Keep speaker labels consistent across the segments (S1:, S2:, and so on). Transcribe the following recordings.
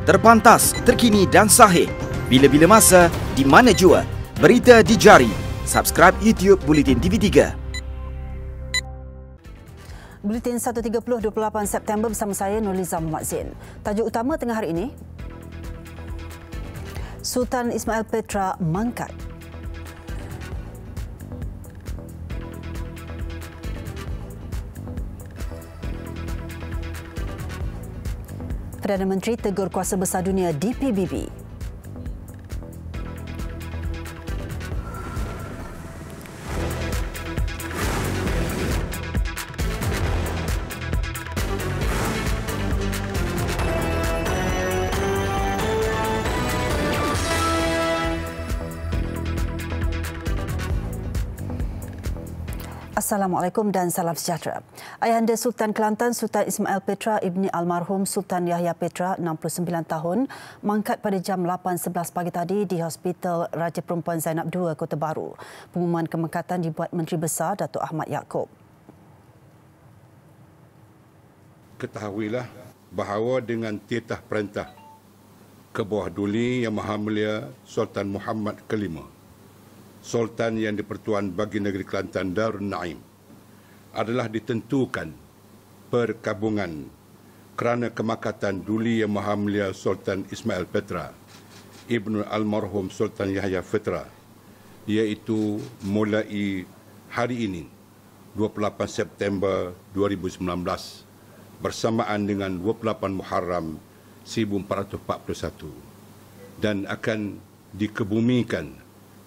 S1: Terpantas, terkini dan sahih. Bila-bila masa, di mana jua. Berita di jari. Subscribe YouTube Buletin TV3.
S2: Buletin 1.30 28 September bersama saya Nurliza Muhammad Zain. Tajuk utama tengah hari ini, Sultan Ismail Petra mangkat. Perdana Menteri tegur Kuasa Besar Dunia di PBB. Assalamualaikum dan salam sejahtera. Ayahanda Sultan Kelantan Sultan Ismail Petra ibni almarhum Sultan Yahya Petra 69 tahun mangkat pada jam 8.11 pagi tadi di Hospital Raja Perempuan Zainab II, Kota Baru. Pengumuman kemangkatan dibuat Menteri Besar Datuk Ahmad Yaakob.
S3: Ketahuilah bahawa dengan titah perintah ke bawah Duli Yang Maha Mulia Sultan Muhammad kelima, Sultan yang di-Pertuan bagi Negeri Kelantan Darun Naim, adalah ditentukan perkabungan kerana kemangkatan Duli Yang Maha Mulia Sultan Ismail Petra ibnu almarhum Sultan Yahya Petra, iaitu mulai hari ini 28 September 2019 bersamaan dengan 28 Muharram 1441 dan akan dikebumikan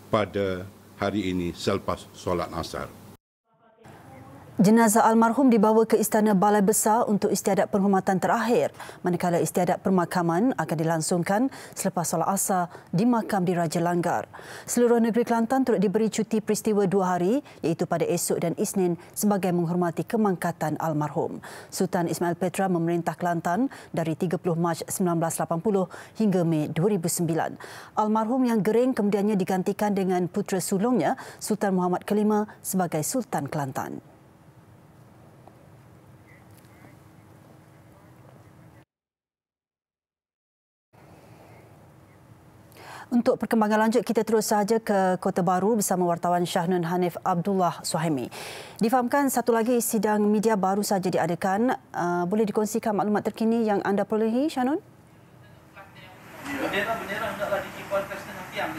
S3: pada hari ini selepas solat asar.
S2: Jenazah almarhum dibawa ke Istana Balai Besar untuk istiadat penghormatan terakhir, manakala istiadat pemakaman akan dilangsungkan selepas solat asar di makam di Raja Langgar. Seluruh negeri Kelantan turut diberi cuti peristiwa 2 hari, iaitu pada esok dan Isnin, sebagai menghormati kemangkatan almarhum. Sultan Ismail Petra memerintah Kelantan dari 30 Mac 1980 hingga Mei 2009. Almarhum yang gering kemudiannya digantikan dengan putera sulungnya, Sultan Muhammad kelima, sebagai Sultan Kelantan. Untuk perkembangan lanjut, kita terus sahaja ke Kota Baru bersama wartawan Syahnun Hanif Abdullah Suhaimi. Difahamkan satu lagi sidang media baru saja diadakan. Boleh dikongsikan maklumat terkini yang anda perolehi, Syahnun?
S4: Bendera hendaklah dikibarkan setengah tiang.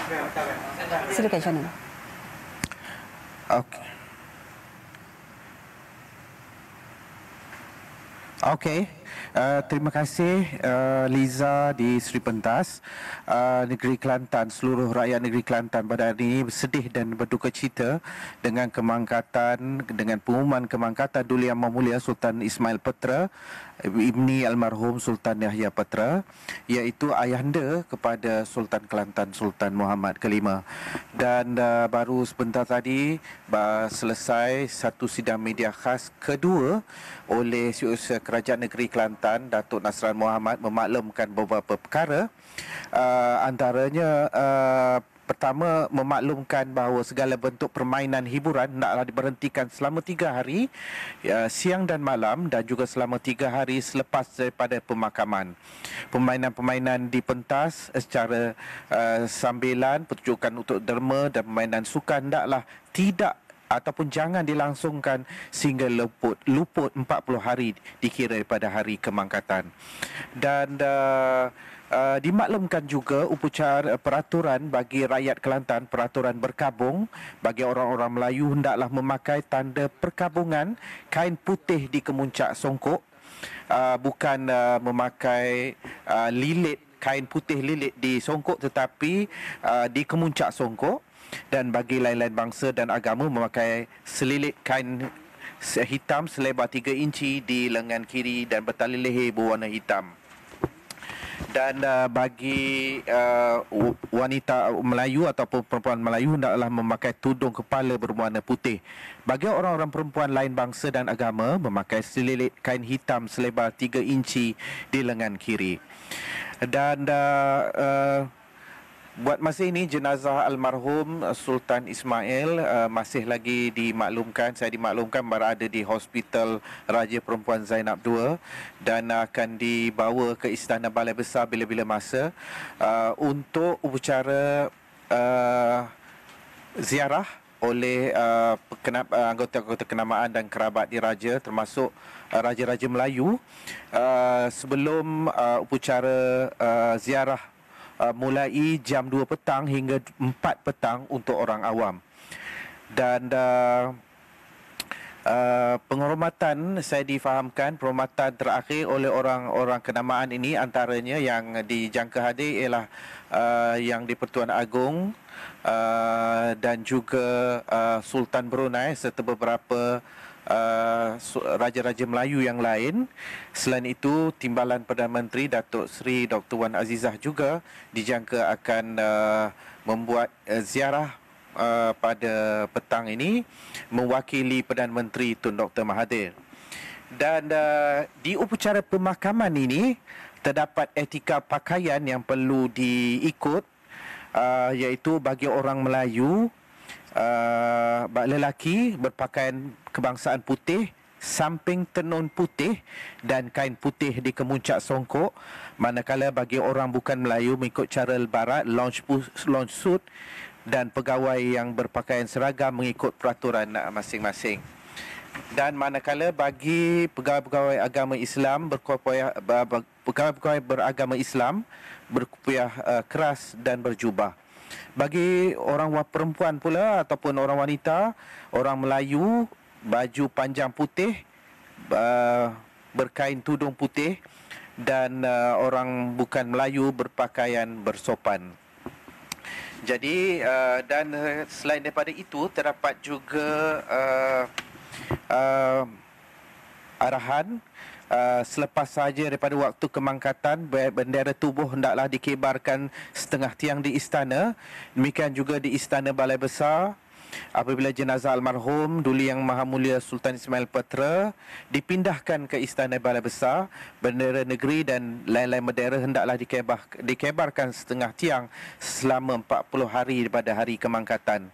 S2: Silakan, Syahnun.
S5: Okey. Terima kasih Liza di Sri Pentas. Negeri Kelantan, seluruh rakyat negeri Kelantan pada hari ini bersedih dan berduka cita dengan pengumuman kemangkatan Duli Yang Maha Mulia Sultan Ismail Petra ibni almarhum Sultan Yahya Petra, iaitu ayahanda kepada Sultan Kelantan Sultan Muhammad kelima. Dan baru sebentar tadi selesai satu sidang media khas kedua oleh Setiausaha Kerajaan Negeri Kelantan Datuk Nasran Mohamad memaklumkan beberapa perkara, antaranya pertama, memaklumkan bahawa segala bentuk permainan hiburan hendaklah diberhentikan selama 3 hari, siang dan malam, dan juga selama 3 hari selepas daripada pemakaman. Permainan-permainan di pentas secara sambilan, pertunjukan untuk derma dan permainan sukan hendaklah tidak ataupun jangan dilangsungkan sehingga luput 40 hari dikira daripada hari kemangkatan. Dan dimaklumkan juga upacara peraturan bagi rakyat Kelantan, peraturan berkabung bagi orang-orang Melayu hendaklah memakai tanda perkabungan kain putih di kemuncak songkok, bukan memakai lilit, kain putih lilit di songkok, tetapi di kemuncak songkok. Dan bagi lain-lain bangsa dan agama memakai selilit kain hitam selebar 3 inci di lengan kiri dan bertali leher berwarna hitam. Dan bagi wanita Melayu ataupun perempuan Melayu hendaklah memakai tudung kepala berwarna putih. Bagi orang-orang perempuan lain bangsa dan agama memakai selilit kain hitam selebar 3 inci di lengan kiri. Dan Buat masa ini jenazah almarhum Sultan Ismail masih lagi saya dimaklumkan berada di Hospital Raja Perempuan Zainab II dan akan dibawa ke Istana Balai Besar bila-bila masa untuk upacara ziarah oleh anggota-anggota kenamaan dan kerabat diraja termasuk Raja-Raja Melayu sebelum upacara ziarah mulai jam 2 petang hingga 4 petang untuk orang awam. Dan penghormatan, saya difahamkan penghormatan terakhir oleh orang-orang kenamaan ini antaranya yang dijangka hadir ialah Yang di-Pertuan Agong dan juga Sultan Brunei serta beberapa Raja-Raja Melayu yang lain. Selain itu, Timbalan Perdana Menteri Datuk Seri Dr. Wan Azizah juga dijangka akan membuat ziarah pada petang ini mewakili Perdana Menteri Tun Dr. Mahathir. Dan di upacara pemakaman ini terdapat etika pakaian yang perlu diikut, iaitu bagi orang Melayu, lelaki berpakaian kebangsaan putih, samping tenun putih dan kain putih di kemuncak songkok, manakala bagi orang bukan Melayu mengikut cara barat lounge suit dan pegawai yang berpakaian seragam mengikut peraturan masing-masing. Dan manakala bagi pegawai-pegawai agama Islam pegawai beragama Islam berkopiah keras dan berjubah. Bagi orang perempuan pula ataupun orang wanita, orang Melayu baju panjang putih berkain tudung putih dan orang bukan Melayu berpakaian bersopan. Jadi dan selain daripada itu terdapat juga arahan selepas sahaja daripada waktu kemangkatan, bendera tubuh hendaklah dikebarkan setengah tiang di istana. Demikian juga di Istana Balai Besar. Apabila jenazah almarhum Duli Yang Maha Mulia Sultan Ismail Petra dipindahkan ke Istana Balai Besar, bendera negeri dan lain-lain bendera hendaklah dikebarkan setengah tiang selama 40 hari daripada hari kemangkatan.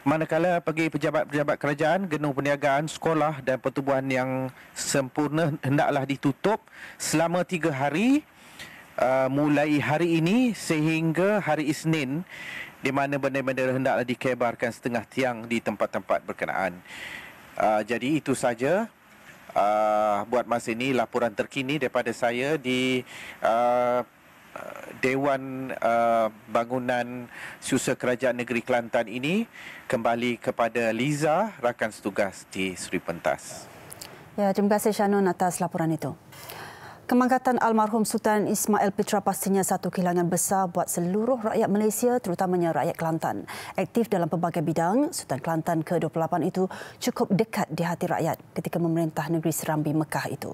S5: Manakala bagi pejabat-pejabat kerajaan, gedung perniagaan, sekolah dan pertubuhan yang sempurna hendaklah ditutup selama 3 hari mulai hari ini sehingga hari Isnin, di mana bendera-bendera hendaklah dikebarkan setengah tiang di tempat-tempat berkenaan. Jadi itu saja buat masa ini laporan terkini daripada saya di Dewan Bangunan Susah Kerajaan Negeri Kelantan ini. Kembali kepada Liza, rakan setugas di Sri Pentas.
S2: Ya, terima kasih Shannon atas laporan itu. Kemangkatan almarhum Sultan Ismail Petra pastinya satu kehilangan besar buat seluruh rakyat Malaysia, terutamanya rakyat Kelantan. Aktif dalam pelbagai bidang, Sultan Kelantan ke-28 itu cukup dekat di hati rakyat ketika memerintah negeri Serambi Mekah itu.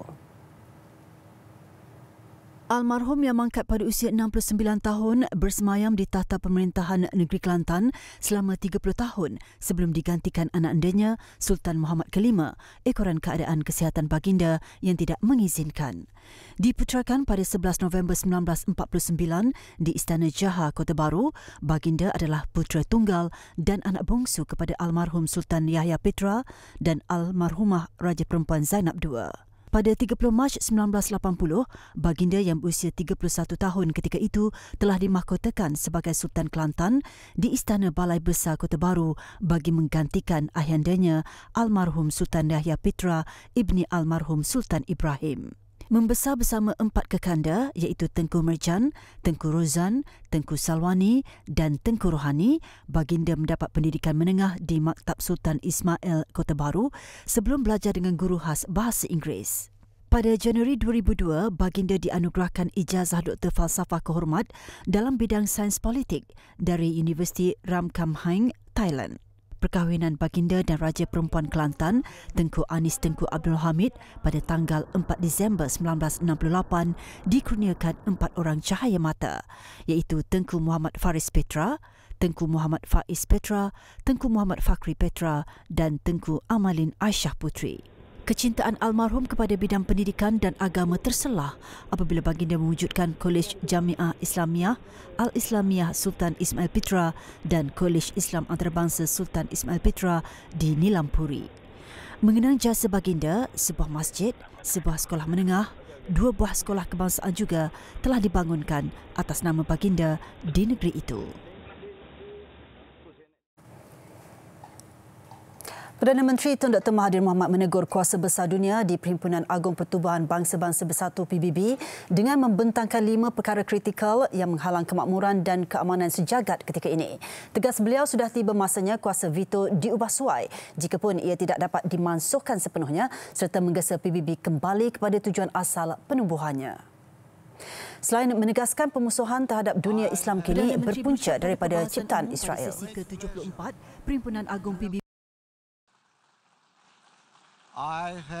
S2: Almarhum yang mangkat pada usia 69 tahun bersemayam di tahta pemerintahan negeri Kelantan selama 30 tahun sebelum digantikan anak andanya Sultan Muhammad kelima ekoran keadaan kesihatan baginda yang tidak mengizinkan. Diputrakan pada 11 November 1949 di Istana Jaha, Kota Baru, baginda adalah putera tunggal dan anak bongsu kepada almarhum Sultan Yahya Petra dan almarhumah Raja Perempuan Zainab II. Pada 30 Mac 1980, baginda yang berusia 31 tahun ketika itu telah dimahkotakan sebagai Sultan Kelantan di Istana Balai Besar Kota Baru bagi menggantikan ahyandanya almarhum Sultan Yahya Petra ibni almarhum Sultan Ibrahim. Membesar bersama 4 kekanda iaitu Tengku Merjan, Tengku Rozan, Tengku Salwani dan Tengku Rohani, baginda mendapat pendidikan menengah di Maktab Sultan Ismail Kota Baru sebelum belajar dengan guru khas bahasa Inggeris. Pada Januari 2002, baginda dianugerahkan ijazah Doktor Falsafah Kehormat dalam bidang sains politik dari Universiti Ramkhamhaeng, Thailand. Perkahwinan baginda dan Raja Perempuan Kelantan, Tengku Anis Tengku Abdul Hamid pada tanggal 4 Disember 1968 dikurniakan 4 orang cahaya mata, iaitu Tengku Muhammad Faris Petra, Tengku Muhammad Faiz Petra, Tengku Muhammad Fakri Petra dan Tengku Amalin Aisyah Putri. Kecintaan almarhum kepada bidang pendidikan dan agama terselah apabila baginda mewujudkan Kolej Jamiah Islamiyah Al-Islamiyah Sultan Ismail Pitra dan Kolej Islam Antarabangsa Sultan Ismail Pitra di Nilampuri. Mengenang jasa baginda, sebuah masjid, sebuah sekolah menengah, 2 buah sekolah kebangsaan juga telah dibangunkan atas nama baginda di negeri itu. Perdana Menteri Tun Dr. Mahathir Mohamad menegur Kuasa Besar Dunia di Perhimpunan Agung Pertubuhan Bangsa-Bangsa Bersatu PBB dengan membentangkan 5 perkara kritikal yang menghalang kemakmuran dan keamanan sejagat ketika ini. Tegas beliau sudah tiba masanya kuasa veto diubah suai jikapun ia tidak dapat dimansuhkan sepenuhnya serta menggesa PBB kembali kepada tujuan asal penubuhannya. Selain menegaskan pemusuhan terhadap dunia Islam kini berpunca daripada ciptaan Israel. Sesi ke-74 Perhimpunan Agung PBB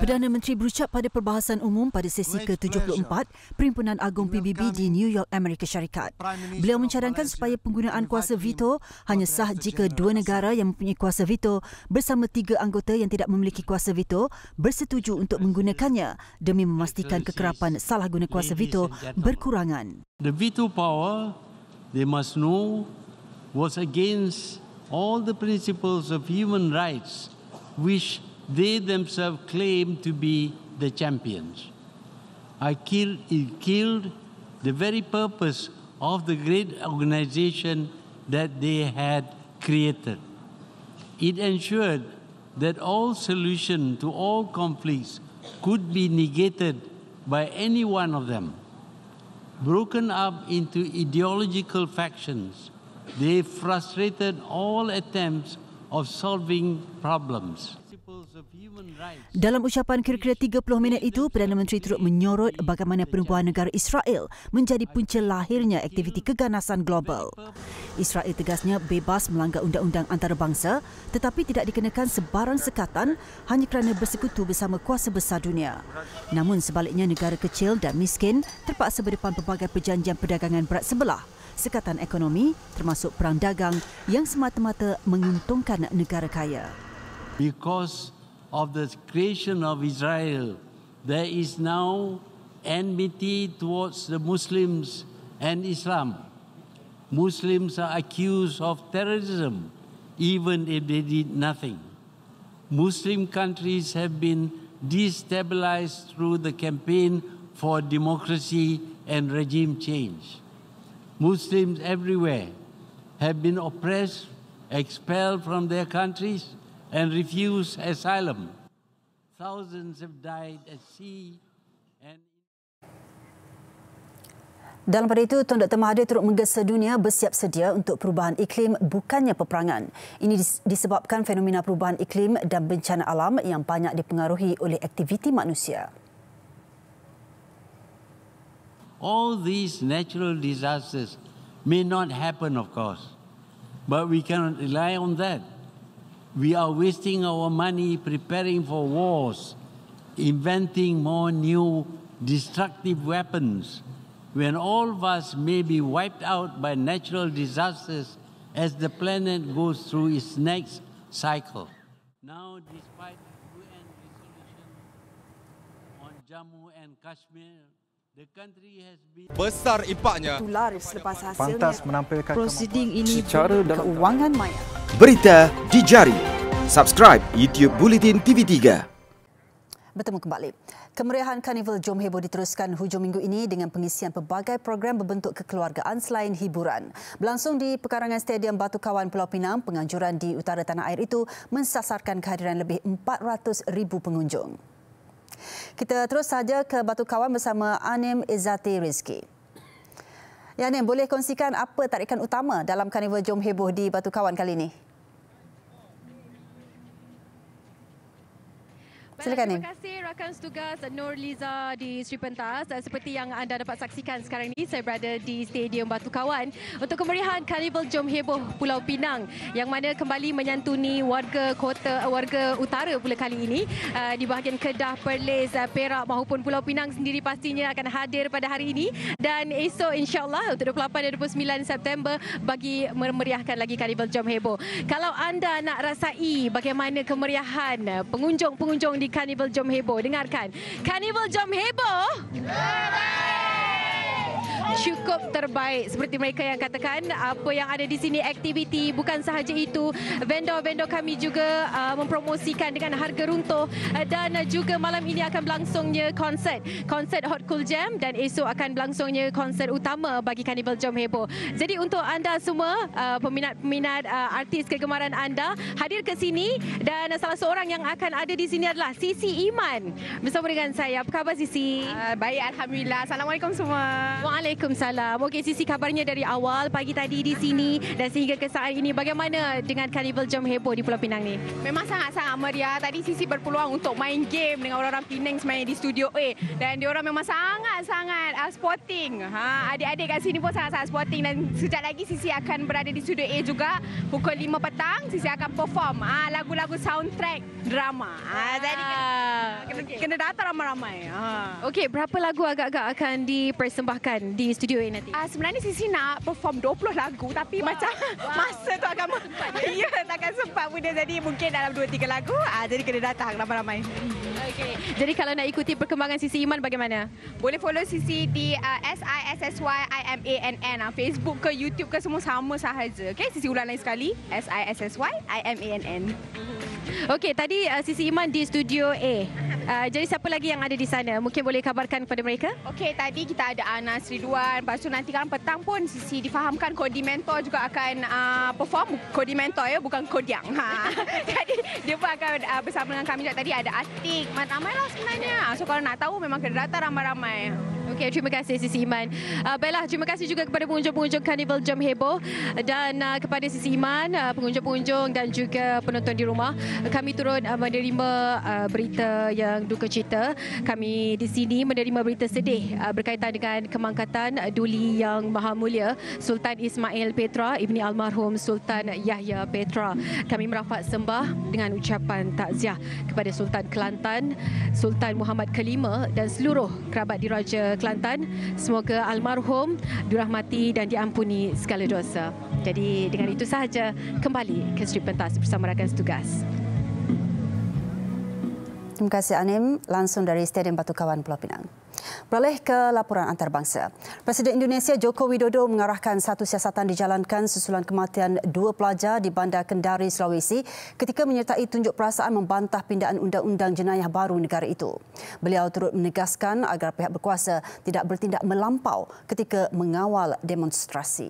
S2: Perdana Menteri berucap pada perbahasan umum pada sesi ke-74 Perhimpunan Agung PBB di New York, Amerika Syarikat. Beliau mencadangkan supaya penggunaan kuasa veto hanya sah jika 2 negara yang mempunyai kuasa veto bersama 3 anggota yang tidak memiliki kuasa veto bersetuju untuk menggunakannya demi memastikan kekerapan salah guna kuasa veto berkurangan.
S6: The veto power, they must know, was against all the principles of human rights which they themselves claim to be the champions. It killed the very purpose of the great organization that they had created. It ensured that all solution to all conflicts could be negated by any one of them. Broken up into ideological factions, they frustrated all attempts of solving problems.
S2: Dalam ucapan kira-kira 30 minit itu, Perdana Menteri turut menyorot bagaimana penubuhan negara Israel menjadi punca lahirnya aktiviti keganasan global. Israel tegasnya bebas melanggar undang-undang antarabangsa tetapi tidak dikenakan sebarang sekatan hanya kerana bersekutu bersama kuasa besar dunia. Namun sebaliknya negara kecil dan miskin terpaksa berdepan pelbagai perjanjian perdagangan berat sebelah, sekatan ekonomi termasuk perang dagang yang semata-mata menguntungkan negara kaya.
S6: Because of the creation of Israel, there is now enmity towards the Muslims and Islam. Muslims are accused of terrorism, even if they did nothing. Muslim countries have been destabilized through the campaign for democracy and regime change. Muslims everywhere have been oppressed, expelled from their countries, and refuse asylum. Thousands have died at sea and...
S2: Dalam pada itu, Tun Dr. Mahathir turut menggesa dunia bersiap sedia untuk perubahan iklim bukannya peperangan. Ini disebabkan fenomena perubahan iklim dan bencana alam yang banyak dipengaruhi oleh aktiviti manusia.
S6: All these natural disasters may not happen, of course, but we cannot rely on that. We are wasting our money preparing for wars, inventing more new destructive weapons, when all of us may be wiped out by natural disasters as the planet goes through its next cycle. Now, despite UN resolution on Jammu and Kashmir, the country has been...
S7: Besar impaknya.
S5: Pantas menampilkan
S2: prosiding ini secara keuangan maya.
S1: Berita di jari. Subscribe YouTube Bulletin TV3.
S2: Bertemu kembali. Kemeriahan Karnival Jom Heboh diteruskan hujung minggu ini dengan pengisian pelbagai program berbentuk kekeluargaan selain hiburan. Berlangsung di pekarangan Stadium Batu Kawan Pulau Pinang, penganjuran di utara tanah air itu mensasarkan kehadiran lebih 400,000 pengunjung. Kita terus saja ke Batu Kawan bersama Anim Izzati Rizki. Ya Anim, boleh kongsikan apa tarikan utama dalam Karnival Jom Heboh di Batu Kawan kali ini? Silakan,
S8: terima kasih rakan setugas Nur Liza di Sri Pentas. Seperti yang anda dapat saksikan sekarang ini, saya berada di Stadium Batu Kawan untuk kemeriahan Karnival Jom Heboh Pulau Pinang yang mana kembali menyantuni warga utara pula kali ini di bahagian Kedah, Perlis, Perak maupun Pulau Pinang sendiri pastinya akan hadir pada hari ini dan esok insya-Allah untuk 28 dan 29 September bagi memeriahkan lagi Karnival Jom Heboh. Kalau anda nak rasai bagaimana kemeriahan pengunjung-pengunjung di Carnival Jom Heboh. Dengarkan. Carnival Jom Heboh. Cukup terbaik seperti mereka yang katakan. Apa yang ada di sini aktiviti, bukan sahaja itu, vendor-vendor kami juga mempromosikan dengan harga runtuh, dan juga malam ini akan berlangsungnya konsert Hot Cool Jam, dan esok akan berlangsungnya konsert utama bagi Carnival Jom Heboh. Jadi untuk anda semua peminat-peminat artis kegemaran anda, hadir ke sini, dan salah seorang yang akan ada di sini adalah Sisi Iman bersama dengan saya. Apa khabar Sisi?
S7: Baik, alhamdulillah. Assalamualaikum semua.
S8: Waalaikumsalam. Okey Sisi, kabarnya dari awal pagi tadi di sini dan sehingga ke saat ini, bagaimana dengan Carnival Jom Heboh di Pulau Pinang ni?
S7: Memang sangat-sangat meriah. Tadi Sisi berpeluang untuk main game dengan orang-orang Penang sebenarnya di Studio A, dan diorang memang sangat-sangat sporting. Adik-adik kat sini pun sangat-sangat sporting, dan sekejap lagi Sisi akan berada di Studio A juga. Pukul 5 petang Sisi akan perform lagu-lagu soundtrack drama. Jadi kena datang ramai-ramai.
S8: Okey, berapa lagu agak-agak akan dipersembahkan di Studio A nanti?
S7: Sebenarnya Sisi nak perform 20 lagu, tapi macam masa tu akan ya, takkan sempat pun dia. Jadi mungkin dalam 2-3 lagu, jadi kena datang ramai-ramai.
S8: Okey. Jadi kalau nak ikuti perkembangan Sisi Iman bagaimana?
S7: Boleh follow Sisi di SISSYIMANN. Facebook ke YouTube ke semua sama sahaja. Okey, Sisi ulang lain sekali. SISSYIMANN.
S8: Okey, tadi Sisi Iman di Studio A. Jadi siapa lagi yang ada di sana? Mungkin boleh kabarkan kepada mereka?
S7: Okey, tadi kita ada Anas Ridwan. Lepas tu nanti kan petang pun Sisi difahamkan Kodimentor juga akan perform. Kodimentor ya, bukan Kodiang. Jadi dia pun akan bersama dengan kami juga. Tadi ada Atik. Ramailah sebenarnya. So kalau nak tahu memang kena datang ramai-ramai.
S8: Okey, terima kasih Sisi Iman. Baiklah, terima kasih juga kepada pengunjung-pengunjung Carnival Jom Heboh, dan kepada Sisi Iman, pengunjung-pengunjung dan juga penonton di rumah. Kami turut menerima berita yang duka cita. Kami di sini menerima berita sedih berkaitan dengan kemangkatan Duli Yang Maha Mulia Sultan Ismail Petra ibni almarhum Sultan Yahya Petra. Kami merafak sembah dengan ucapan takziah kepada Sultan Kelantan, Sultan Muhammad Kelima dan seluruh kerabat diraja Kelantan. Semoga almarhum dirahmati dan diampuni segala dosa. Jadi dengan itu sahaja, kembali ke Sri Pentas bersama rakan setugas.
S2: Terima kasih Anim, langsung dari Stadium Batu Kawan Pulau Pinang. Beralih ke laporan antarabangsa. Presiden Indonesia Joko Widodo mengarahkan satu siasatan dijalankan susulan kematian 2 pelajar di Bandar Kendari, Sulawesi ketika menyertai tunjuk perasaan membantah pindaan undang-undang jenayah baru negara itu. Beliau turut menegaskan agar pihak berkuasa tidak bertindak melampau ketika mengawal demonstrasi.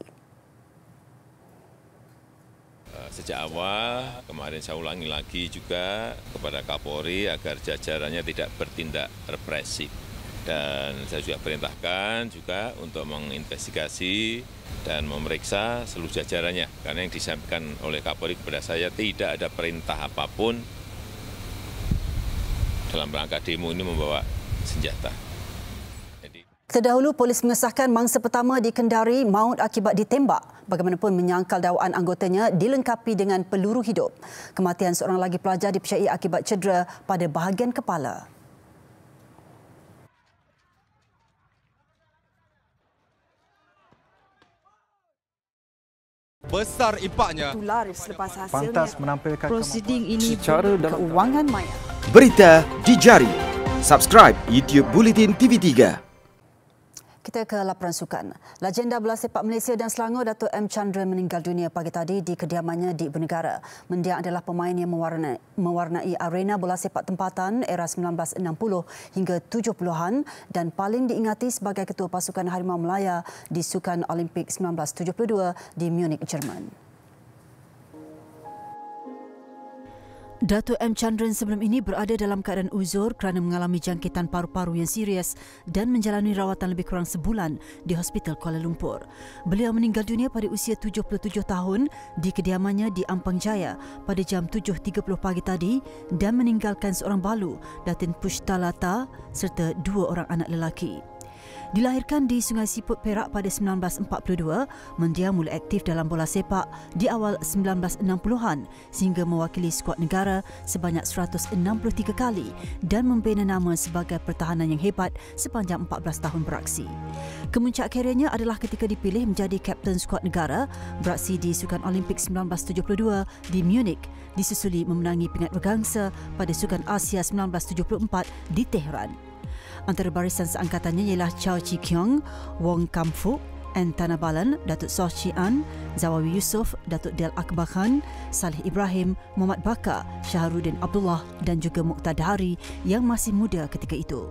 S9: Sejak awal, kemarin saya ulangi lagi juga kepada Kapolri agar jajarannya tidak bertindak represif. Dan saya juga perintahkan juga untuk menginvestigasi dan memeriksa seluruh jajarannya. Karena yang disampaikan oleh Kapolri kepada saya tidak ada perintah apapun dalam rangka demo ini membawa senjata.
S2: Terdahulu, polis mengesahkan mangsa pertama di Kendari maut akibat ditembak. Bagaimanapun menyangkal dakwaan anggotanya dilengkapi dengan peluru hidup. Kematian seorang lagi pelajar dipercayai akibat cedera pada bahagian kepala.
S10: Besar impaknya.
S11: Tular selepas hasilnya.
S10: Pantas menampilkan
S11: prosiding ini
S10: secara dan
S11: keuangan maya.
S1: Berita di jari. Subscribe YouTube Bulletin TV3.
S2: Kita ke laporan sukan. Legenda bola sepak Malaysia dan Selangor Dato' M. Chandra meninggal dunia pagi tadi di kediamannya di Ibu Negara. Mendiang adalah pemain yang mewarnai arena bola sepak tempatan era 1960 hingga 70-an dan paling diingati sebagai ketua pasukan Harimau Melaya di Sukan Olimpik 1972 di Munich, Jerman. Dato' M. Chandra sebelum ini berada dalam keadaan uzur kerana mengalami jangkitan paru-paru yang serius dan menjalani rawatan lebih kurang sebulan di Hospital Kuala Lumpur. Beliau meninggal dunia pada usia 77 tahun di kediamannya di Ampang Jaya pada jam 7.30 pagi tadi dan meninggalkan seorang balu, Datin Pushtalata serta 2 orang anak lelaki. Dilahirkan di Sungai Siput, Perak pada 1942, Mendia mula aktif dalam bola sepak di awal 1960-an sehingga mewakili skuad negara sebanyak 163 kali dan membina nama sebagai pertahanan yang hebat sepanjang 14 tahun beraksi. Kemuncak karirnya adalah ketika dipilih menjadi kapten skuad negara beraksi di Sukan Olimpik 1972 di Munich, disusuli memenangi pingat bergangsa pada Sukan Asia 1974 di Tehran. Antara barisan seangkatannya ialah Chow Chi Kiong, Wong Kam Fook, Antana Balan, Datuk Soh Chi An, Zawawi Yusof, Datuk Del Akbar Khan, Salih Ibrahim, Muhammad Bakar, Syahrudin Abdullah dan juga Muqtada Hari yang masih muda ketika itu.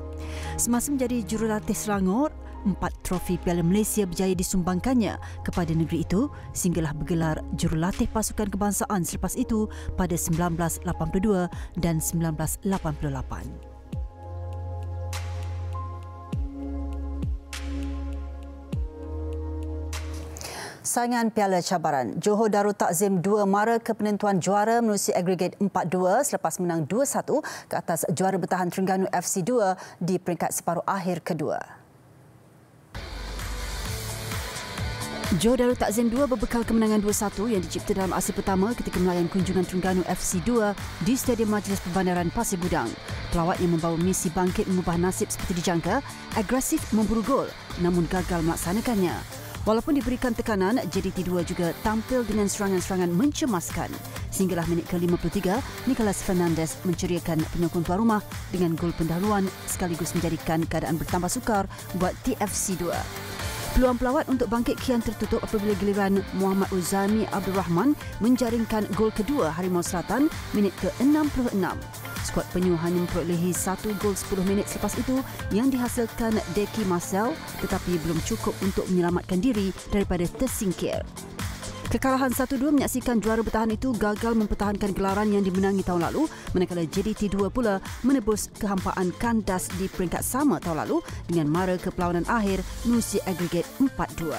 S2: Semasa menjadi jurulatih Selangor, 4 trofi Piala Malaysia berjaya disumbangkannya kepada negeri itu sehinggalah bergelar jurulatih pasukan kebangsaan selepas itu pada 1982 dan 1988. Saingan Piala Cabaran, Johor Darul Takzim 2 mara ke penentuan juara menerusi agregat 4-2 selepas menang 2-1 ke atas juara bertahan Terengganu FC 2 di peringkat separuh akhir kedua. Johor Darul Takzim 2 berbekal kemenangan 2-1 yang dicipta dalam asal pertama ketika melayan kunjungan Terengganu FC 2 di Stadium Majlis Perbandaran Pasir Gudang. Pelawat yang membawa misi bangkit mengubah nasib seperti dijangka, agresif memburu gol namun gagal melaksanakannya. Walaupun diberikan tekanan, JDT 2 juga tampil dengan serangan-serangan mencemaskan. Sehinggalah minit ke-53, Nicholas Fernandez menceriakan penyokong tuan rumah dengan gol pendahuluan sekaligus menjadikan keadaan bertambah sukar buat TFC 2. Peluang pelawat untuk bangkit kian tertutup apabila giliran Muhammad Uzami Abdul Rahman menjaringkan gol kedua Harimau Selatan minit ke-66. Skuad penyu hanya memperolehi 1 gol 10 minit selepas itu yang dihasilkan Deki Marcel tetapi belum cukup untuk menyelamatkan diri daripada tersingkir. Kekalahan 1-2 menyaksikan juara bertahan itu gagal mempertahankan gelaran yang dimenangi tahun lalu, manakala JDT 2 pula menebus kehampaan kandas di peringkat sama tahun lalu dengan mara ke perlawanan akhir menerusi agregat 4-2.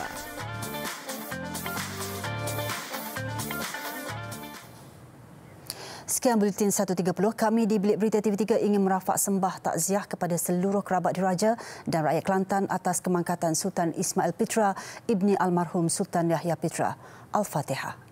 S2: Sekian Buletin 1.30. Kami di Bilik Berita TV3 ingin merafak sembah takziah kepada seluruh kerabat diraja dan rakyat Kelantan atas kemangkatan Sultan Ismail Pitra, ibni almarhum Sultan Yahya Pitra. Al-Fatihah.